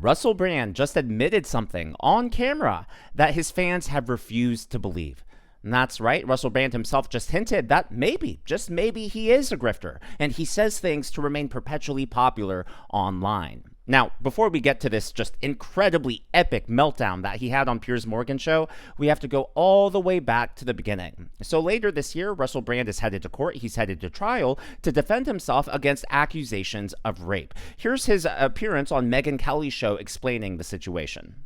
Russell Brand just admitted something on camera that his fans have refused to believe. And that's right, Russell Brand himself just hinted that maybe, just maybe, he is a grifter, and he says things to remain perpetually popular online. Now, before we get to this just incredibly epic meltdown that he had on Piers Morgan show, we have to go all the way back to the beginning. So later this year, Russell Brand is headed to court. He's headed to trial to defend himself against accusations of rape. Here's his appearance on Megyn Kelly's show explaining the situation.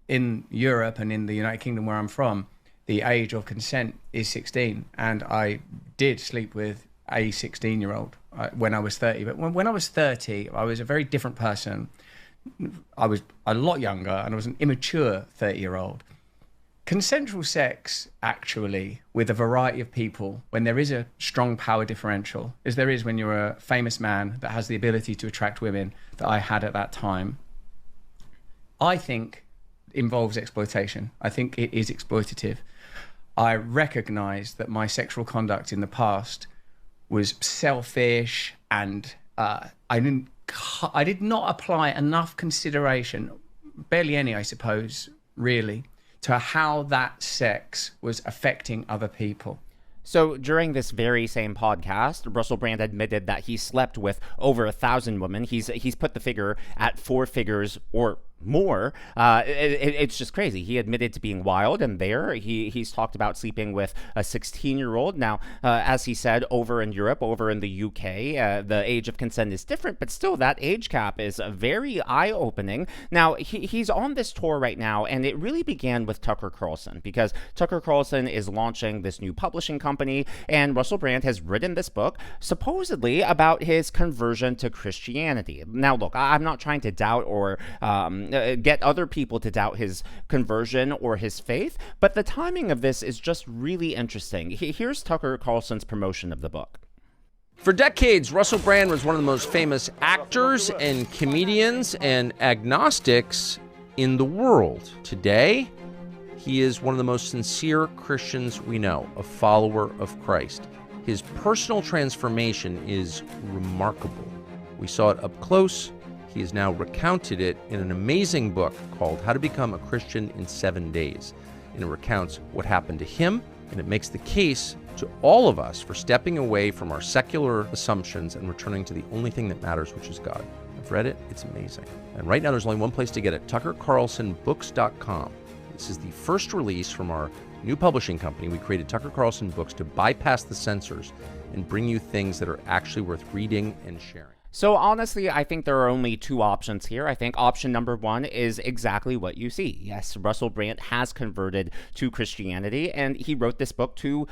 In Europe and in the United Kingdom where I'm from, the age of consent is 16, and I did sleep with a 16-year-old when I was 30. But when I was 30, I was a very different person. I was a lot younger, and I was an immature 30-year-old. Consensual sex, actually, with a variety of people, when there is a strong power differential, as there is when you're a famous man that has the ability to attract women that I had at that time, I think involves exploitation. I think it is exploitative. I recognize that my sexual conduct in the past was selfish, and I did not apply enough consideration, barely any, I suppose, really, to how that sex was affecting other people. So during this very same podcast, Russell Brand admitted that he slept with over 1,000 women. He's put the figure at 4 figures or more. It's just crazy. He admitted to being wild, and he's talked about sleeping with a 16-year-old. Now, as he said, over in Europe, over in the UK, the age of consent is different, but still that age cap is very eye-opening. Now, he's on this tour right now, and it really began with Tucker Carlson, because Tucker Carlson is launching this new publishing company, and Russell Brand has written this book supposedly about his conversion to Christianity. Now, look, I'm not trying to doubt or get other people to doubt his conversion or his faith, but the timing of this is just really interesting. Here's Tucker Carlson's promotion of the book. For decades, Russell Brand was one of the most famous actors and comedians and agnostics in the world. Today, he is one of the most sincere Christians we know, a follower of Christ. His personal transformation is remarkable. We saw it up close. He has now recounted it in an amazing book called How to Become a Christian in 7 Days. And it recounts what happened to him, and it makes the case to all of us for stepping away from our secular assumptions and returning to the only thing that matters, which is God. I've read it. It's amazing. And right now there's only one place to get it, tuckercarlsonbooks.com. This is the first release from our new publishing company. We created Tucker Carlson Books to bypass the censors and bring you things that are actually worth reading and sharing. So honestly, I think there are only 2 options here. I think option number 1 is exactly what you see. Yes, Russell Brand has converted to Christianity, and he wrote this book to,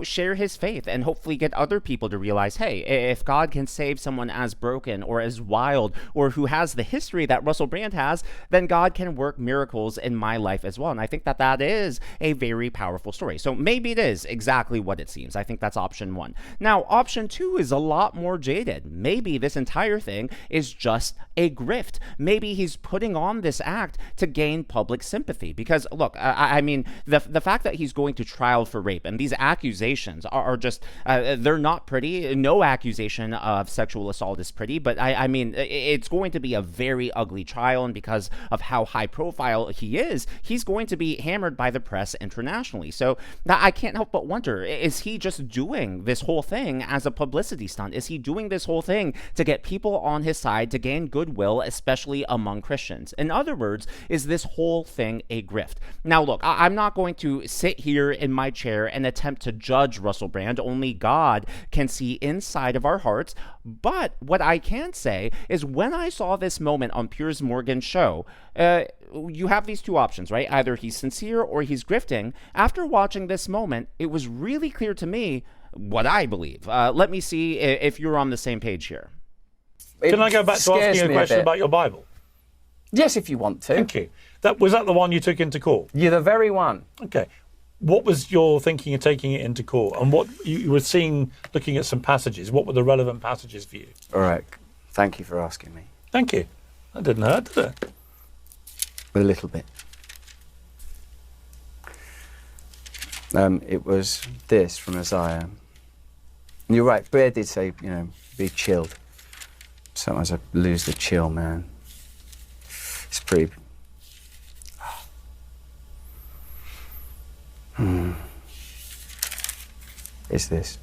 share his faith and hopefully get other people to realize, hey, if God can save someone as broken or as wild or who has the history that Russell Brand has, then God can work miracles in my life as well. And I think that is a very powerful story. So maybe it is exactly what it seems. I think that's option 1. Now, option 2 is a lot more jaded. Maybe this entire thing is just a grift. Maybe he's putting on this act to gain public sympathy. Because look, I mean, the fact that he's going to trial for rape and these accusations are just, they're not pretty. No accusation of sexual assault is pretty, but I mean, it's going to be a very ugly trial. And because of how high profile he is, he's going to be hammered by the press internationally. So I can't help but wonder, is he just doing this whole thing as a publicity stunt? Is he doing this whole thing to get people on his side to gain goodwill, especially among Christians? In other words, is this whole thing a grift? Now, look, I'm not going to sit here in my chair and attempt to judge Russell Brand. Only God can see inside of our hearts. But what I can say is when I saw this moment on Piers Morgan's show, you have these 2 options, right? Either he's sincere or he's grifting. After watching this moment, it was really clear to me what I believe. Let me see if you're on the same page here. Can I go back to asking you a question about your Bible? Yes, if you want to. Thank you. Was that the one you took into court? You're the very one. Okay. What was your thinking of taking it into court? And what you were seeing, looking at some passages, what were the relevant passages for you? All right. Thank you for asking me. Thank you. That didn't hurt, did it? A little bit. It was this from Isaiah. And you're right, Bear did say, be chilled. Sometimes I lose the chill, man. pretty... It's this.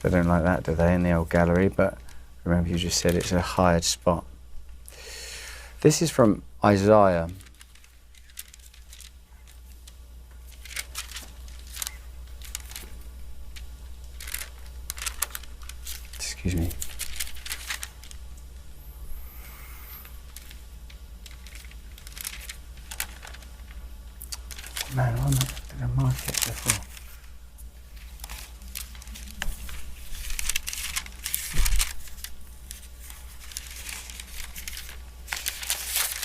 They don't like that, do they, in the old gallery? But remember, you just said it's a hired spot. This is from Isaiah. Excuse me. Man, why did I mark it before?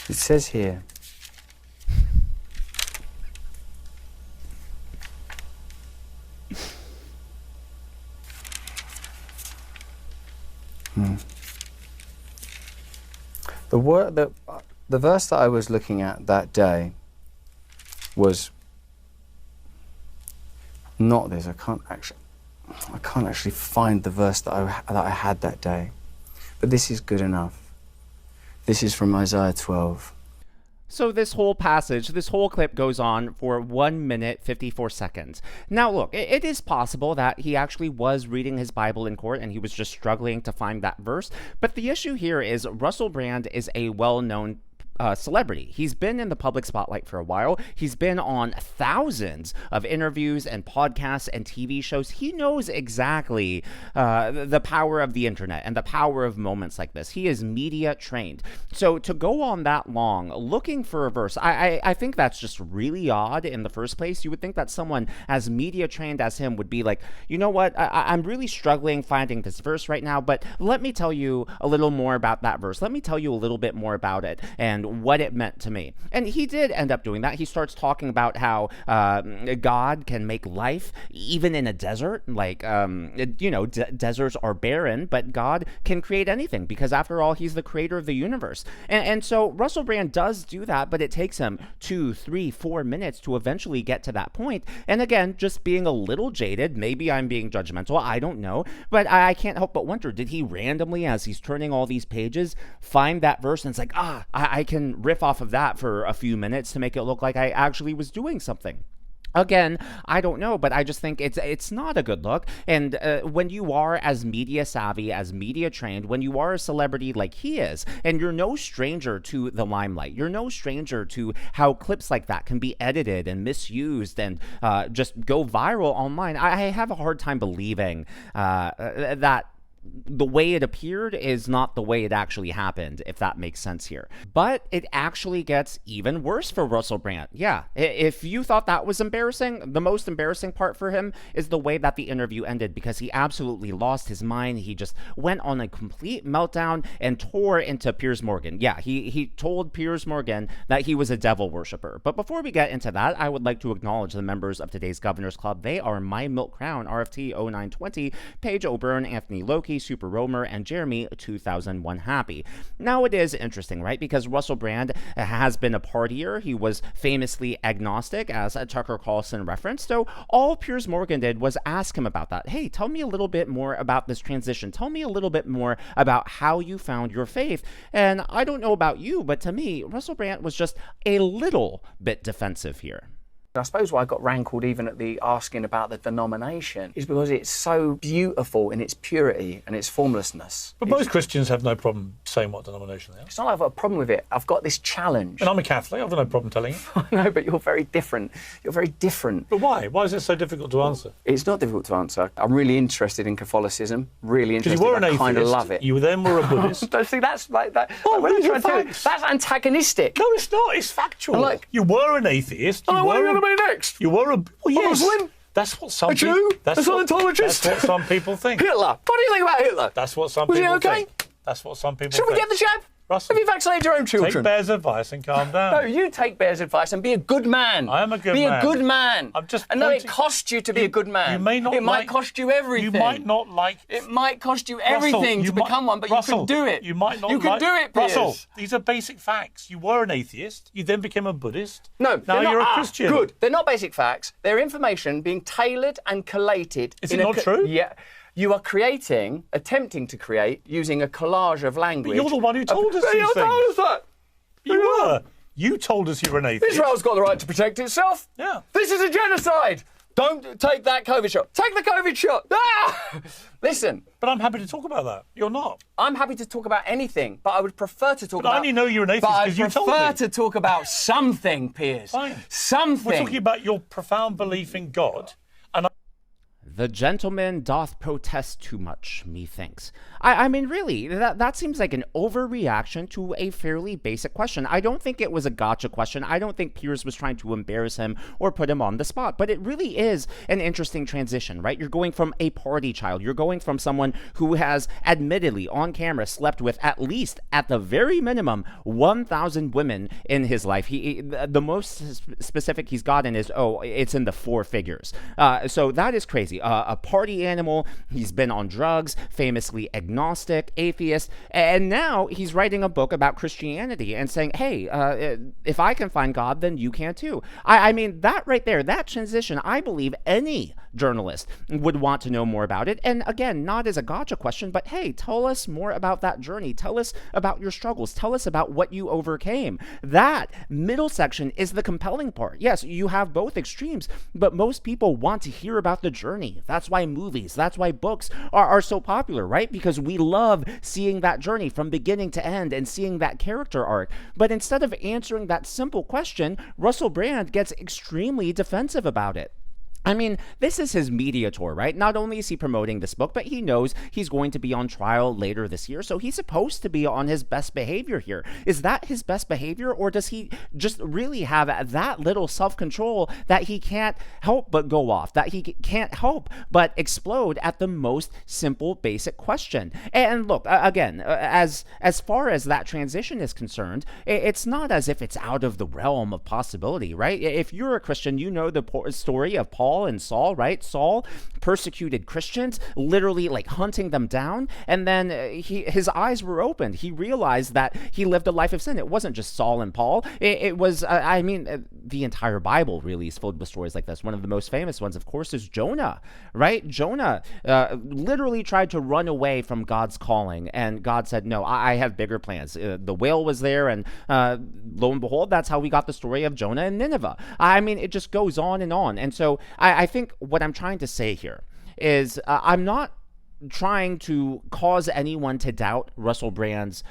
It says here, the verse that I was looking at that day was not this. I can't actually find the verse that I had that day, but this is good enough. This is from Isaiah 12. So this whole passage, this whole clip goes on for 1 minute, 54 seconds. Now look, it is possible that he actually was reading his Bible in court and he was just struggling to find that verse. But the issue here is Russell Brand is a well-known celebrity. He's been in the public spotlight for a while. He's been on thousands of interviews and podcasts and TV shows. He knows exactly the power of the internet and the power of moments like this. He is media trained. So to go on that long looking for a verse, I think that's just really odd in the first place. You would think that someone as media trained as him would be like, you know what, I'm really struggling finding this verse right now, but let me tell you a little more about that verse. Let me tell you a little bit more about it and what it meant to me. And he did end up doing that. He starts talking about how God can make life even in a desert. Like, deserts are barren, but God can create anything because after all, he's the creator of the universe. And so Russell Brand does do that, but it takes him 2, 3, 4 minutes to eventually get to that point. And again, just being a little jaded, maybe I'm being judgmental, I don't know, but I can't help but wonder, did he randomly, as he's turning all these pages, find that verse and it's like, I can riff off of that for a few minutes to make it look like I actually was doing something? Again, I don't know, but I just think it's not a good look. And when you are as media savvy, as media trained, when you are a celebrity like he is, and you're no stranger to the limelight, you're no stranger to how clips like that can be edited and misused and just go viral online, I have a hard time believing that the way it appeared is not the way it actually happened, if that makes sense here. But it actually gets even worse for Russell Brand. Yeah, if you thought that was embarrassing, the most embarrassing part for him is the way that the interview ended, because he absolutely lost his mind. He just went on a complete meltdown and tore into Piers Morgan. Yeah, he told Piers Morgan that he was a devil worshiper. But before we get into that, I would like to acknowledge the members of today's Governor's Club. They are My Milk Crown, RFT 0920, Paige O'Byrne, Anthony Loki, Super Romer, and Jeremy 2001 Happy. Now it is interesting, right? Because Russell Brand has been a partier. He was famously agnostic, as Tucker Carlson referenced. So all Piers Morgan did was ask him about that. Hey, tell me a little bit more about this transition. Tell me a little bit more about how you found your faith. And I don't know about you, but to me, Russell Brand was just a little bit defensive here. I suppose why I got rankled even at the asking about the denomination is because it's so beautiful in its purity and its formlessness. But most Christians have no problem saying what denomination they are. It's not like I've got a problem with it. I've got this challenge. And I'm a Catholic. I've got no problem telling you. I know, but you're very different. You're very different. But why? Why is it so difficult to answer? It's not difficult to answer. I'm really interested in Catholicism. Really interested. Because you were an I atheist. kind of love it. You then were a Buddhist. See, that's like that. Oh, like, these are facts. that's antagonistic. No, it's not. It's factual. Like, you were an atheist. what are you going to be next? You were a yes. Muslim? That's what some A Jew? people. A Scientologist? That's what some people think. Hitler. What do you think about Hitler? That's what some Was people he okay? think. That's what some people Should we think. get the jab? Russell, have you vaccinated your own children? Take Bear's advice and calm down. No, you take Bear's advice and be a good man. I am a good man. Be man. a good man. I'm just and no, it pointing- costs you to be a good man. You may not. It might cost you everything. You might not like. It might cost you Russell, everything to become one, but Russell, you can do it. You might not. You can do it, Piers. Russell, these are basic facts. You were an atheist. You then became a Buddhist. No, now they're you're not. a Christian. Good. They're not basic facts. They're information being tailored and collated. Is it not true? Yeah. You are attempting to create, using a collage of language. But you're the one who told us these things. told us that. You were. You told us you were an atheist. Israel's got the right to protect itself. Yeah. This is a genocide. Don't take that COVID shot. Take the COVID shot. Ah! Listen. But I'm happy to talk about that. You're not. I'm happy to talk about anything, but I would prefer to talk about... I only know you're an atheist because you told me. But I prefer to talk about something, Piers. Fine. Something. We're talking about your profound belief in God. And The gentleman doth protest too much, methinks. I mean, really, that seems like an overreaction to a fairly basic question. I don't think it was a gotcha question. I don't think Piers was trying to embarrass him or put him on the spot. But it really is an interesting transition, right? You're going from a party child. You're going from someone who has admittedly on camera slept with at least, at the very minimum, 1,000 women in his life. The most specific he's gotten is, it's in the 4 figures. So that is crazy. A party animal. He's been on drugs, famously agnostic, atheist, and now he's writing a book about Christianity and saying, hey, if I can find God, then you can too. I mean, that right there, that transition, I believe any journalist would want to know more about it. And again, not as a gotcha question, but hey, tell us more about that journey. Tell us about your struggles. Tell us about what you overcame. That middle section is the compelling part. Yes, you have both extremes, but most people want to hear about the journey. That's why movies, that's why books are so popular, right? Because we love seeing that journey from beginning to end and seeing that character arc. But instead of answering that simple question, Russell Brand gets extremely defensive about it. I mean, this is his media tour, right? Not only is he promoting this book, but he knows he's going to be on trial later this year, so he's supposed to be on his best behavior here. Is that his best behavior, or does he just really have that little self-control that he can't help but go off, that he can't help but explode at the most simple, basic question? And look, again, as far as that transition is concerned, it's not as if it's out of the realm of possibility, right? If you're a Christian, you know the story of Paul and Saul, right? Saul persecuted Christians, literally like hunting them down, and then his eyes were opened. He realized that he lived a life of sin. It wasn't just Saul and Paul. It was, the entire Bible really is filled with stories like this. One of the most famous ones, of course, is Jonah, right? Jonah literally tried to run away from God's calling, and God said, no, I have bigger plans. The whale was there, and lo and behold, that's how we got the story of Jonah and Nineveh. I mean, it just goes on. And so I think what I'm trying to say here is I'm not trying to cause anyone to doubt Russell Brand's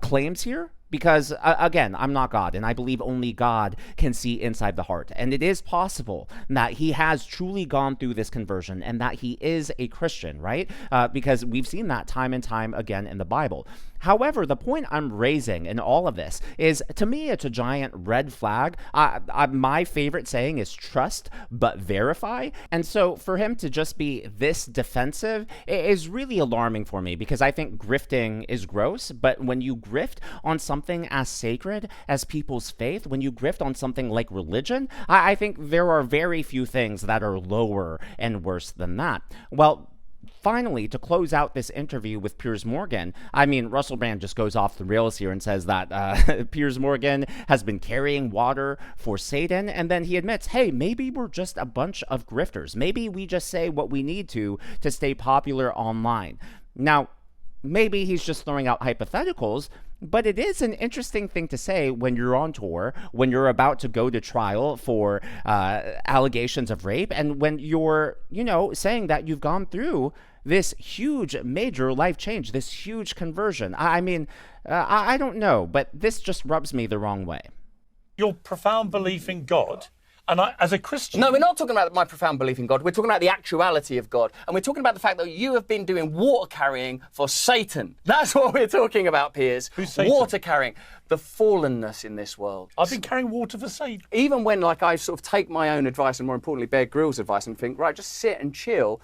claims here. Because, again, I'm not God, and I believe only God can see inside the heart. And it is possible that he has truly gone through this conversion and that he is a Christian, right? Because we've seen that time and time again in the Bible. However, the point I'm raising in all of this is, to me, it's a giant red flag. My favorite saying is trust but verify. And so for him to just be this defensive is really alarming for me, because I think grifting is gross. But when you grift on something as sacred as people's faith, when you grift on something like religion, I think there are very few things that are lower and worse than that. Well, finally, to close out this interview with Piers Morgan, I mean, Russell Brand just goes off the rails here and says that Piers Morgan has been carrying water for Satan, and then he admits, hey, maybe we're just a bunch of grifters. Maybe we just say what we need to stay popular online. Now, maybe he's just throwing out hypotheticals, but it is an interesting thing to say when you're on tour, when you're about to go to trial for allegations of rape, and when you're, saying that you've gone through this huge major life change, this huge conversion. I mean, I don't know, but this just rubs me the wrong way. Your profound belief in God. And as a Christian... No, we're not talking about my profound belief in God. We're talking about the actuality of God. And we're talking about the fact that you have been doing water carrying for Satan. That's what we're talking about, Piers. Who's Satan? Water carrying. The fallenness in this world. I've been carrying water for Satan. Even when, I sort of take my own advice, and more importantly, Bear Grylls' advice, and think, right, just sit and chill,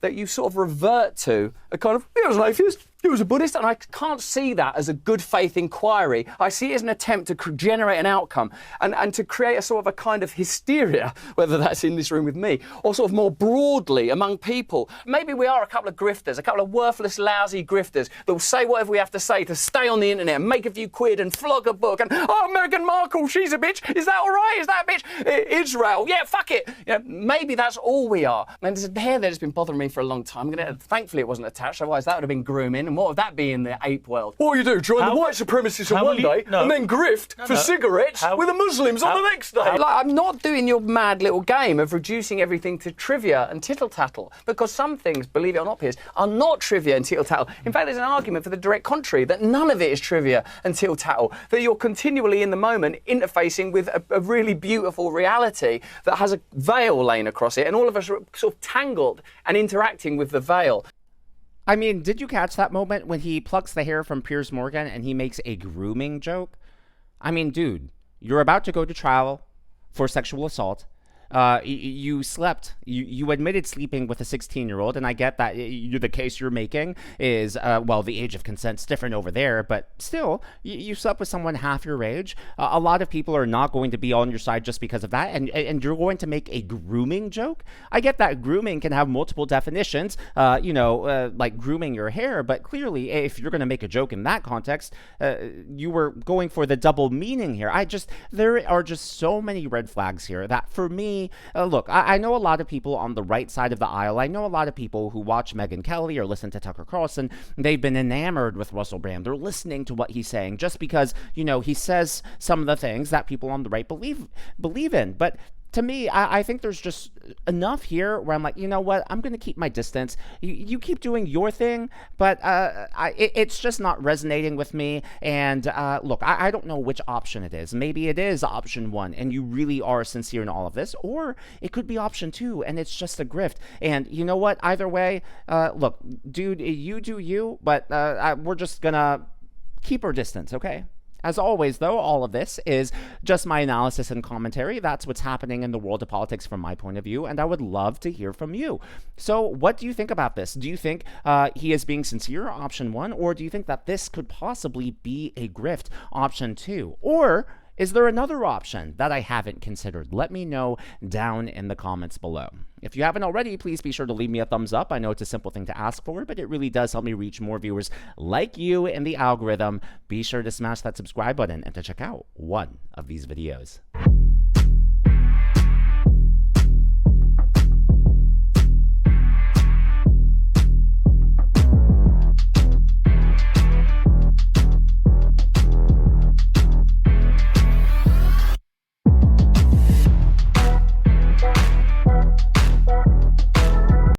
that you sort of revert to a kind of, he was an atheist. he was a Buddhist, and I can't see that as a good faith inquiry. I see it as an attempt to generate an outcome and to create a sort of a kind of hysteria, whether that's in this room with me or sort of more broadly among people. Maybe we are a couple of grifters, a couple of worthless, lousy grifters that will say whatever we have to say to stay on the internet and make a few quid and flog a book and, oh, Meghan Markle, she's a bitch. Is that all right? Is that a bitch? Israel, yeah, fuck it. You know, maybe that's all we are. And there's a hair there that's been bothering me for a long time. Thankfully it wasn't attached, otherwise that would have been grooming. And what would that be in the ape world? What you do, join the white supremacists on one day and then grift for cigarettes with the Muslims on the next day? Like, I'm not doing your mad little game of reducing everything to trivia and tittle-tattle, because some things, believe it or not, Piers, are not trivia and tittle-tattle. In fact, there's an argument for the direct contrary, that none of it is trivia and tittle-tattle, that you're continually in the moment interfacing with a really beautiful reality that has a veil laying across it, and all of us are sort of tangled and interacting with the veil. I mean, did you catch that moment when he plucks the hair from Piers Morgan and he makes a grooming joke? I mean, dude, you're about to go to trial for sexual assault. You slept. You admitted sleeping with a 16-year-old, and I get that the case you're making is, well, the age of consent's different over there, but still, you slept with someone half your age. A lot of people are not going to be on your side just because of that, and you're going to make a grooming joke? I get that grooming can have multiple definitions, like grooming your hair, but clearly, if you're going to make a joke in that context, you were going for the double meaning here. There are just so many red flags here that, for me, look, I know a lot of people on the right side of the aisle. I know a lot of people who watch Megyn Kelly or listen to Tucker Carlson. They've been enamored with Russell Brand. They're listening to what he's saying just because, he says some of the things that people on the right believe in. But to me, I think there's just enough here where I'm like, you know what? I'm going to keep my distance. You keep doing your thing, but it's just not resonating with me. And look, I don't know which option it is. Maybe it is option one, and you really are sincere in all of this, or it could be option two, and it's just a grift. And you know what? Either way, look, dude, you do you, but we're just going to keep our distance, okay? As always, though, all of this is just my analysis and commentary. That's what's happening in the world of politics from my point of view, and I would love to hear from you. So what do you think about this? Do you think he is being sincere, option one, or do you think that this could possibly be a grift, option two? Or is there another option that I haven't considered? Let me know down in the comments below. If you haven't already, please be sure to leave me a thumbs up. I know it's a simple thing to ask for, but it really does help me reach more viewers like you in the algorithm. Be sure to smash that subscribe button and to check out one of these videos.